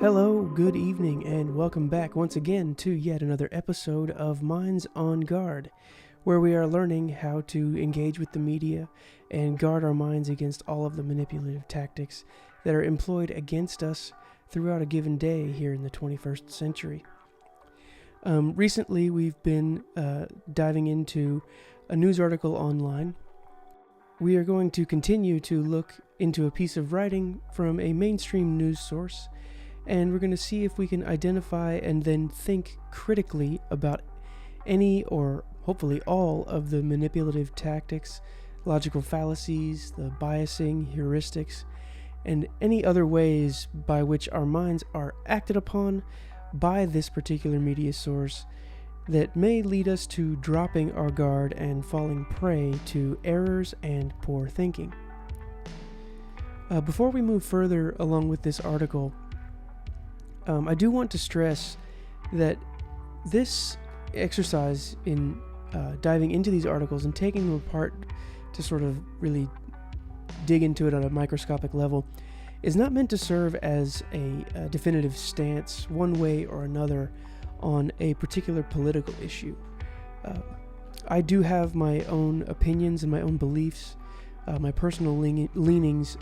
Hello, good evening, and welcome back once again to yet another episode of Minds on Guard, where we are learning how to engage with the media and guard our minds against all of the manipulative tactics that are employed against us throughout a given day here in the 21st century. Recently, we've been diving into a news article online. We are going to continue to look into a piece of writing from a mainstream news source, and we're going to see if we can identify and then think critically about any or hopefully all of the manipulative tactics, logical fallacies, the biasing, heuristics, and any other ways by which our minds are acted upon by this particular media source that may lead us to dropping our guard and falling prey to errors and poor thinking. Before we move further along with this article, I do want to stress that this exercise in diving into these articles and taking them apart to sort of really dig into it on a microscopic level is not meant to serve as a definitive stance one way or another on a particular political issue. I do have my own opinions and my own beliefs, my personal leanings,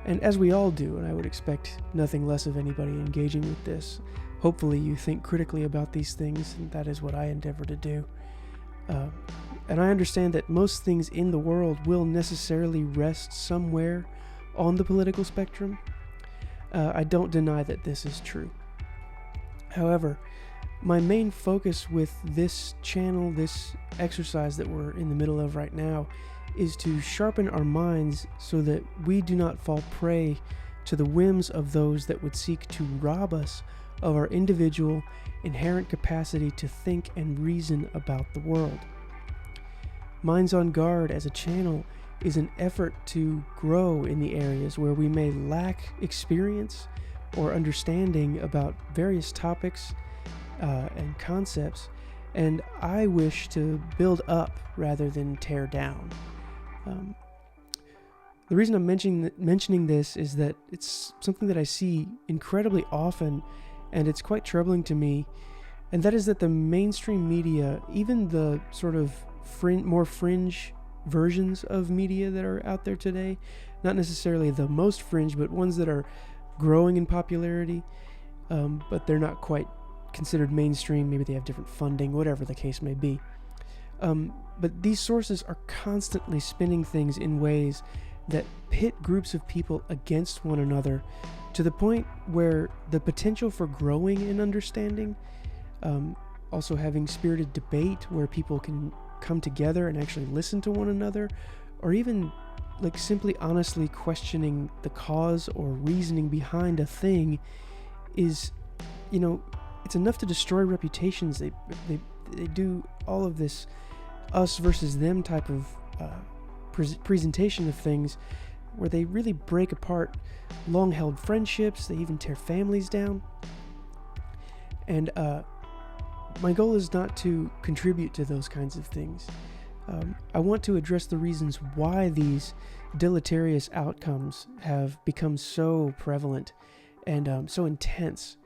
and as we all do, and I would expect nothing less of anybody engaging with this, hopefully you think critically about these things, and that is what I endeavor to do. And I understand that most things in the world will necessarily rest somewhere on the political spectrum. I don't deny that this is true. However, my main focus with this channel, this exercise that we're in the middle of right now, is to sharpen our minds so that we do not fall prey to the whims of those that would seek to rob us of our individual, inherent capacity to think and reason about the world. Minds on Guard as a channel is an effort to grow in the areas where we may lack experience or understanding about various topics and concepts, and I wish to build up rather than tear down. The reason I'm mentioning this is that it's something that I see incredibly often, and it's quite troubling to me, and that is that the mainstream media, even the sort of more fringe versions of media that are out there today, not necessarily the most fringe, but ones that are growing in popularity, but they're not quite considered mainstream. Maybe they have different funding, whatever the case may be. But these sources are constantly spinning things in ways that pit groups of people against one another to the point where the potential for growing in understanding, also having spirited debate where people can come together and actually listen to one another, or even like simply honestly questioning the cause or reasoning behind a thing is, it's enough to destroy reputations. They do all of this us versus them type of presentation of things where they really break apart long-held friendships. They even tear families down. And my goal is not to contribute to those kinds of things. I want to address the reasons why these deleterious outcomes have become so prevalent and so intense.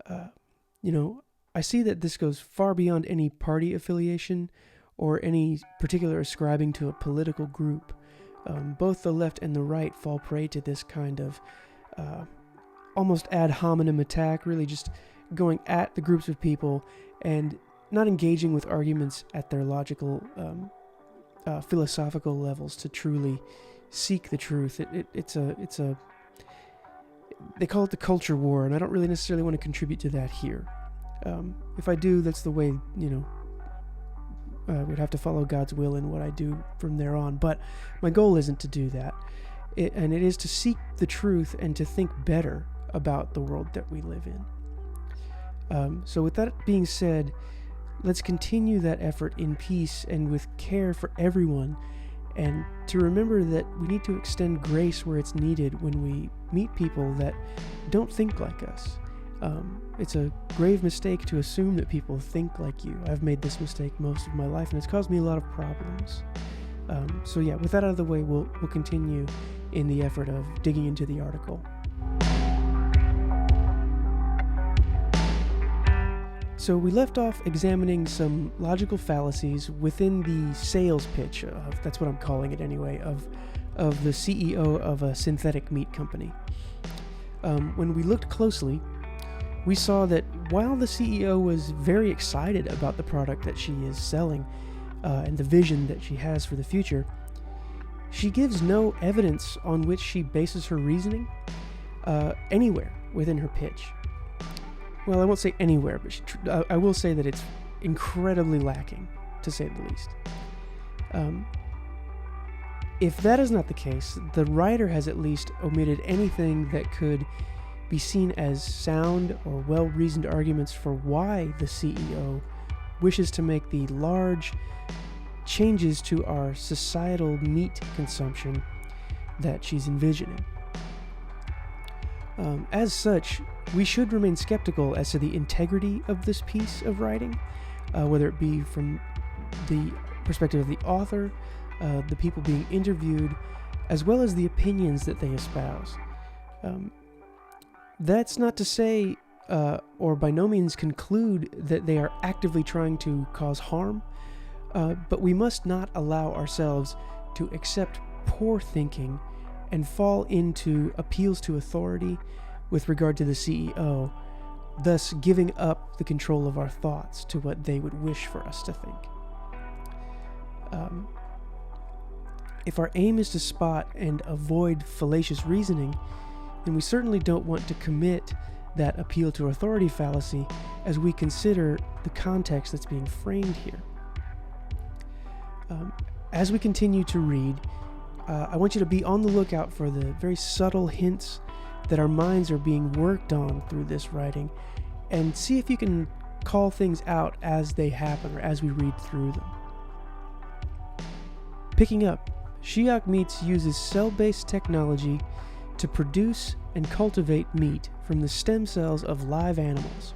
I see that this goes far beyond any party affiliation or any particular ascribing to a political group. Both the left and the right fall prey to this kind of almost ad hominem attack, really just going at the groups of people and not engaging with arguments at their logical, philosophical levels to truly seek the truth. They call it the culture war, and I don't really necessarily want to contribute to that here. If I do, that's the way, would have to follow God's will in what I do from there on. But my goal isn't to do that. It is to seek the truth and to think better about the world that we live in. So with that being said, let's continue that effort in peace and with care for everyone, and to remember that we need to extend grace where it's needed when we meet people that don't think like us. It's a grave mistake to assume that people think like you. I've made this mistake most of my life, and it's caused me a lot of problems. So yeah, with that out of the way, we'll continue in the effort of digging into the article. So we left off examining some logical fallacies within the sales pitch, that's what I'm calling it anyway, of the CEO of a synthetic meat company. When we looked closely, we saw that while the CEO was very excited about the product that she is selling and the vision that she has for the future, she gives no evidence on which she bases her reasoning anywhere within her pitch. Well, I won't say anywhere, but I will say that it's incredibly lacking, to say the least. If that is not the case, the writer has at least omitted anything that could be seen as sound or well-reasoned arguments for why the CEO wishes to make the large changes to our societal meat consumption that she's envisioning. As such, we should remain skeptical as to the integrity of this piece of writing, whether it be from the perspective of the author, the people being interviewed, as well as the opinions that they espouse. That's not to say, or by no means conclude, that they are actively trying to cause harm, but we must not allow ourselves to accept poor thinking and fall into appeals to authority with regard to the CEO, thus giving up the control of our thoughts to what they would wish for us to think. If our aim is to spot and avoid fallacious reasoning, then we certainly don't want to commit that appeal to authority fallacy as we consider the context that's being framed here. As we continue to read, I want you to be on the lookout for the very subtle hints that our minds are being worked on through this writing, and see if you can call things out as they happen or as we read through them. Picking up, Shiok Meats uses cell-based technology to produce and cultivate meat from the stem cells of live animals.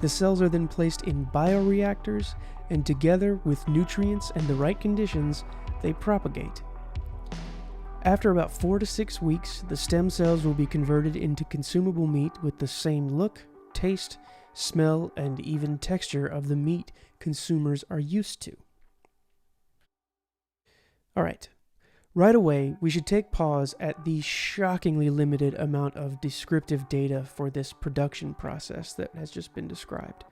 The cells are then placed in bioreactors, and together with nutrients and the right conditions, they propagate. After about 4 to 6 weeks, the stem cells will be converted into consumable meat with the same look, taste, smell, and even texture of the meat consumers are used to. Alright, right away, we should take pause at the shockingly limited amount of descriptive data for this production process that has just been described.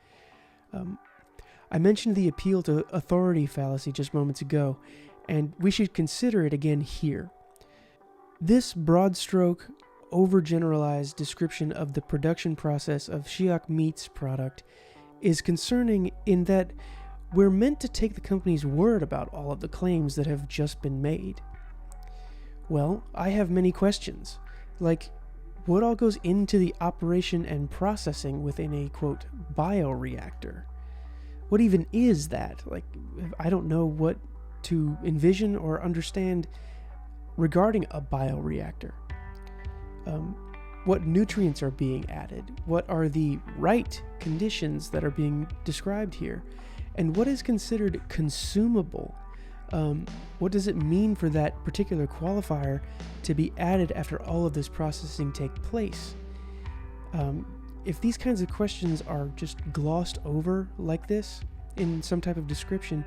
I mentioned the appeal to authority fallacy just moments ago, and we should consider it again here. This broad stroke, overgeneralized description of the production process of Shiok Meats product is concerning in that we're meant to take the company's word about all of the claims that have just been made. Well, I have many questions, like what all goes into the operation and processing within a, quote, bioreactor? What even is that? Like, I don't know what to envision or understand regarding a bioreactor. What nutrients are being added? What are the right conditions that are being described here? And what is considered consumable? What does it mean for that particular qualifier to be added after all of this processing take place? If these kinds of questions are just glossed over like this in some type of description,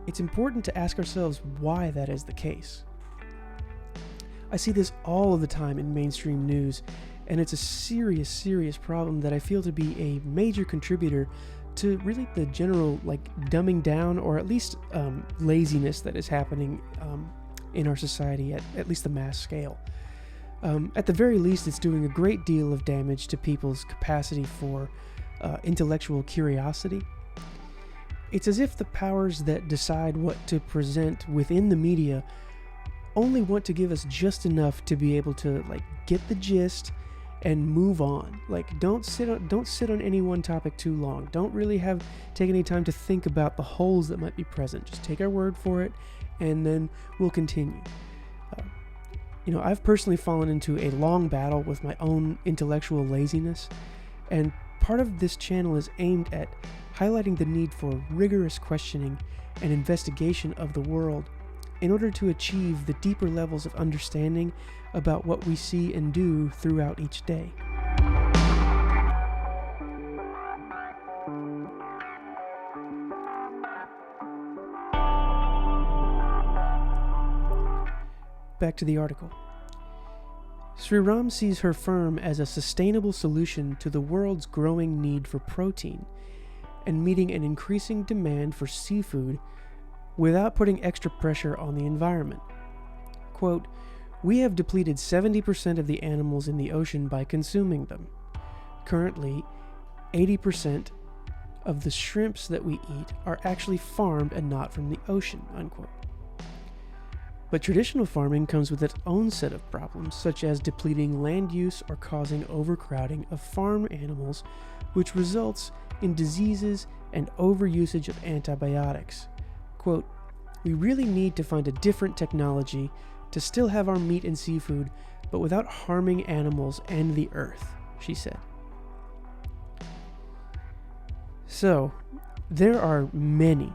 it's important to ask ourselves why that is the case. I see this all of the time in mainstream news, and it's a serious, serious problem that I feel to be a major contributor to really the general, dumbing down or at least laziness that is happening in our society at least the mass scale. At the very least, it's doing a great deal of damage to people's capacity for intellectual curiosity. It's as if the powers that decide what to present within the media only want to give us just enough to be able to get the gist and move on. Don't sit on any one topic too long. Don't really take any time to think about the holes that might be present. Just take our word for it, and then we'll continue. I've personally fallen into a long battle with my own intellectual laziness, and part of this channel is aimed at highlighting the need for rigorous questioning and investigation of the world in order to achieve the deeper levels of understanding about what we see and do throughout each day. back to the article. Sriram sees her firm as a sustainable solution to the world's growing need for protein and meeting an increasing demand for seafood without putting extra pressure on the environment. Quote, "We have depleted 70% of the animals in the ocean by consuming them. Currently, 80% of the shrimps that we eat are actually farmed and not from the ocean," unquote. But traditional farming comes with its own set of problems, such as depleting land use or causing overcrowding of farm animals, which results in diseases and overusage of antibiotics. Quote, "We really need to find a different technology to still have our meat and seafood, but without harming animals and the earth," she said. So, there are many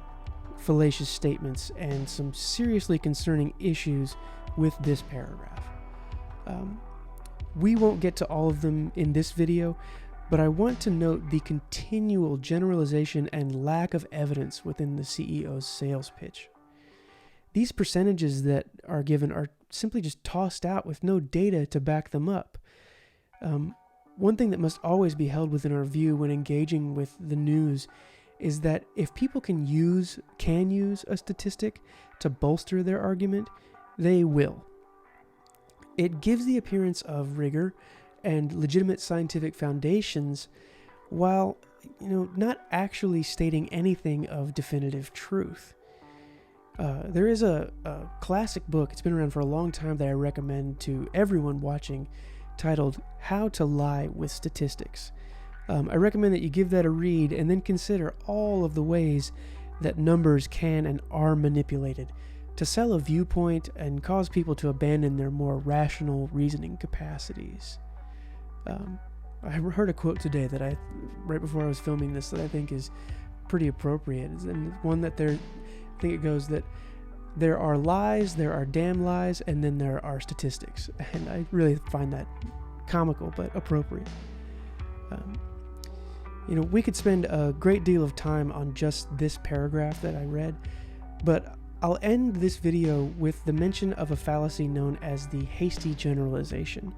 fallacious statements and some seriously concerning issues with this paragraph. We won't get to all of them in this video, but I want to note the continual generalization and lack of evidence within the CEO's sales pitch. These percentages that are given are simply just tossed out with no data to back them up. One thing that must always be held within our view when engaging with the news is that if people can use a statistic to bolster their argument, they will. It gives the appearance of rigor and legitimate scientific foundations while, not actually stating anything of definitive truth. There is a classic book, it's been around for a long time, that I recommend to everyone watching, titled How to Lie with Statistics. I recommend that you give that a read and then consider all of the ways that numbers can and are manipulated to sell a viewpoint and cause people to abandon their more rational reasoning capacities. I heard a quote today that right before I was filming this, that I think is pretty appropriate, and one that I think it goes that there are lies, there are damn lies, and then there are statistics. And I really find that comical but appropriate. We could spend a great deal of time on just this paragraph that I read, but I'll end this video with the mention of a fallacy known as the hasty generalization.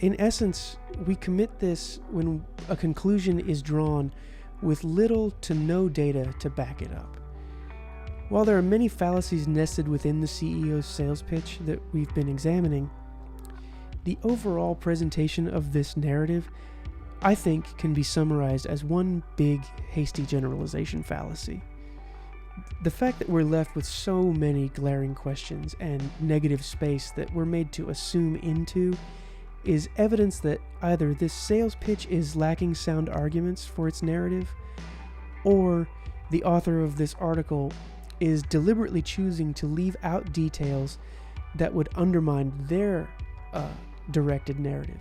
In essence, we commit this when a conclusion is drawn with little to no data to back it up. While there are many fallacies nested within the CEO's sales pitch that we've been examining, the overall presentation of this narrative, I think, can be summarized as one big hasty generalization fallacy. The fact that we're left with so many glaring questions and negative space that we're made to assume into is evidence that either this sales pitch is lacking sound arguments for its narrative, or the author of this article is deliberately choosing to leave out details that would undermine their directed narrative.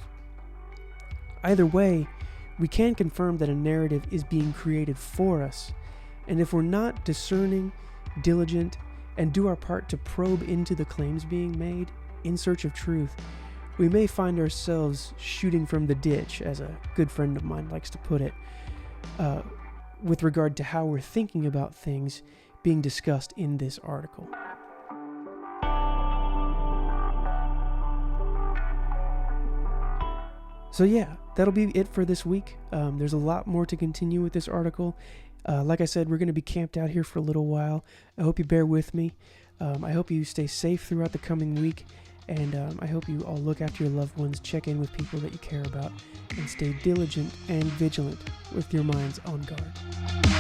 Either way, we can confirm that a narrative is being created for us, and if we're not discerning, diligent, and do our part to probe into the claims being made in search of truth, we may find ourselves shooting from the ditch, as a good friend of mine likes to put it, with regard to how we're thinking about things being discussed in this article. So yeah, that'll be it for this week. There's a lot more to continue with this article. Like I said, we're going to be camped out here for a little while. I hope you bear with me. I hope you stay safe throughout the coming week. And I hope you all look after your loved ones, check in with people that you care about, and stay diligent and vigilant with your minds on guard.